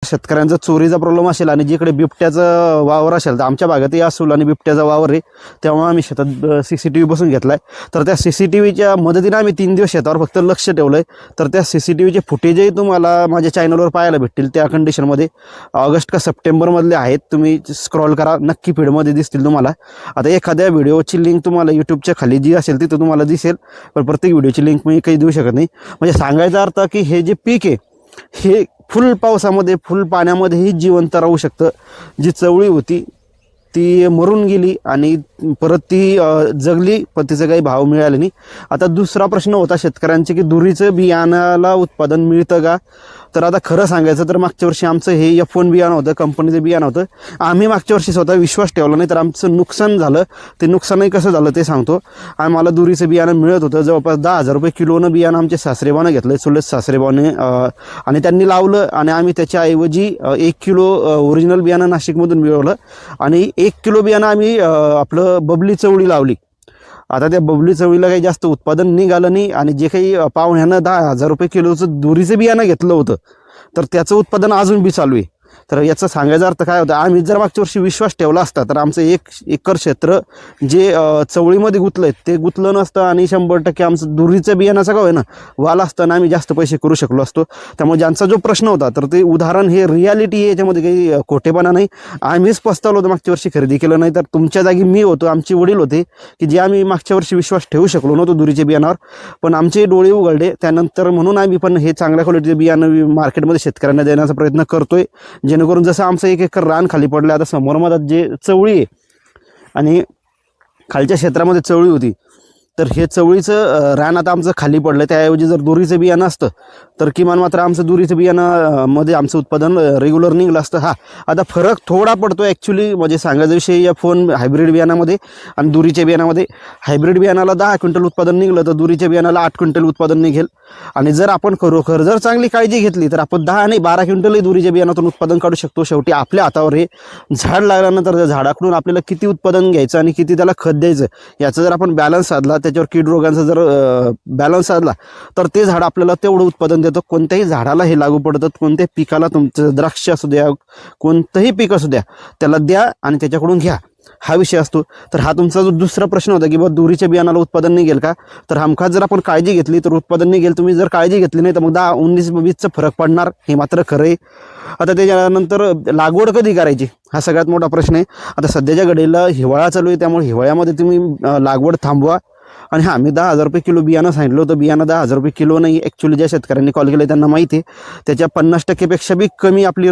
शेतकऱ्यांचा चोरीचा प्रॉब्लेम असेल आणि जिकडे बिबट्याचा वावर असेल तर आमच्या भागातही असूल आणि बिबट्याचा वावर आहे, तेव्हा आम्ही शेतात CCTV बसून घेतला आहे. तर त्या CCTVच्या मदतीने आम्ही 3 दिवस शेतावर फक्त लक्ष ठेवलं आहे. तर त्या CCTVचे फुटेजही तुम्हाला माझ्या चॅनलवर पाहायला भेटतील. त्या कंडिशनमध्ये ऑगस्ट का सप्टेंबरमधले आहेत. तुम्ही स्क्रॉल करा, नक्की फीडमध्ये दिसतील तुम्हाला. आता एखाद्या व्हिडिओची लिंक तुम्हाला यूट्यूबच्या खाली जी असेल तिथं तुम्हाला दिसेल, पण प्रत्येक व्हिडिओची लिंक मी काही देऊ शकत नाही. म्हणजे सांगायचा अर्थ की हे जे पीक आहे हे फुल पावसामध्ये फुल पाण्यामध्येही जिवंत राहू शकतं. जी चवळी होती ती मरून गेली आणि परत ती जगली, पण तिचं काही भाव मिळाले नाही. आता दुसरा प्रश्न होता शेतकऱ्यांचे की दुरीचं बियाणाला उत्पादन मिळतं का? तर आता खरं सांगायचं तर मागच्या वर्षी आमचं हे F1 बियाणं होतं, कंपनीचं बियाणं होतं. आम्ही मागच्या वर्षी स्वतः विश्वास ठेवला नाही, तर आमचं नुकसान झालं. ते नुकसानही कसं झालं ते सांगतो. आम्हाला दुरीचं बियाणं मिळत होतं जवळपास 10,000 रुपये किलोनं बियाणं आमचे सासरेबानं घेतलं, चुलत सासरेबाने, आणि त्यांनी लावलं. आणि आम्ही त्याच्याऐवजी 1 किलो ओरिजिनल बियाणं नाशिकमधून मिळवलं आणि 1 किलो बियाणं आम्ही आपलं बबली चवळी लावली. आता त्या बबली चवळीला काही जास्त उत्पादन निघालं नाही आणि जे काही पाहुण्यानं 10,000 रुपये किलोचं दुरीचं बियाणं घेतलं होतं तर त्याचं उत्पादन अजून बी चालू आहे. तर याचा सांगायचा अर्थ काय होता, आम्ही जर मागच्या वर्षी विश्वास ठेवला असता तर आमचं 1 एकर क्षेत्र जे चवळीमध्ये गुंतलं ते गुंतलं नसतं आणि 100% आमचं दुरीचं बियाणाचं काय आहे ना वाला असताना आम्ही जास्त पैसे करू शकलो असतो. त्यामुळे ज्यांचा जो प्रश्न होता तर ते उदाहरण हे रियालिटी आहे, याच्यामध्ये काही खोटेपणा नाही. आम्हीच पस्तावलो होतो मागच्या वर्षी खरेदी केलं नाही, तर तुमच्या जागी मी होतो, आमचे वडील होते की जे आम्ही मागच्या वर्षी विश्वास ठेवू शकलो नव्हतो दुरीच्या बियाणावर, पण आमचे डोळे उघडले त्यानंतर. म्हणून आम्ही पण हे चांगल्या क्वालिटीचं बियाणं मार्केटमध्ये शेतकऱ्यांना देण्याचा प्रयत्न करतोय, जेणेकरून जसं आमचं 1 एकर रान खाली पडलं. आता समोर मधात जे चवळी आहे आणि खालच्या क्षेत्रामध्ये चवळी होती, तर हे चवळीचं रान आता आमचं खाली पडलं. त्याऐवजी जर दुरीचं बियाणं असतं तर किमान मात्र आमचं दुरीचं बियाणं मध्ये आमचं उत्पादन रेग्युलर निघलं असतं. हा आता फरक थोडा पडतो ॲक्च्युली, म्हणजे सांगायचा विषय F1 हायब्रिड बियाणामध्ये आणि दुरीच्या बियाणामध्ये. हायब्रिड बियाणाला 10 क्विंटल उत्पादन निघलं तर दुरीच्या बियाणाला 8 क्विंटल उत्पादन निघेल. आणि जर आपण खरोखर जर चांगली काळजी घेतली तर आपण 10 नाही 12 क्विंटलही दुरीच्या बियाणातून उत्पादन काढू शकतो. शेवटी आपल्या हातावर हे. झाड लागल्यानंतर त्या झाडाकडून आपल्याला किती उत्पादन घ्यायचं आणि किती त्याला खत द्यायचं याचा जर आपण बॅलन्स साधला, त्याच्यावर कीड रोगांचा जर बॅलन्स साधला तर ते झाड आपल्याला तेवढं उत्पादन देतं. कोणत्याही झाडाला हे लागू पडतं, कोणत्याही पिकाला, तुमचं द्राक्ष असू द्या, कोणतंही पीक असू द्या, त्याला द्या आणि त्याच्याकडून घ्या, हा विषय असतो. तर हा तुमचा जो दुसरा प्रश्न होता की बाबा दुरीच्या बियाणाला उत्पादन निघेल का, तर हमखास जर आपण काळजी घेतली तर उत्पादन निघेल. तुम्ही जर काळजी घेतली नाही तर मग 10-19-20चा फरक पडणार, हे मात्र खरं आहे. आता त्याच्यानंतर लागवड कधी करायची हा सगळ्यात मोठा प्रश्न आहे. आता सध्याच्या घडीला हिवाळा चालू आहे, त्यामुळे हिवाळ्यामध्ये तुम्ही लागवड थांबवा. आणि हां, मी 10,000 रुपये किलो बियाणं सांगितलं होतं. बियाणं 10,000 रुपये किलो नाही, ॲक्च्युली ज्या शेतकऱ्यांनी कॉल केलं त्यांना माहिती आहे त्याच्या 50% पेक्षा बी कमी आपली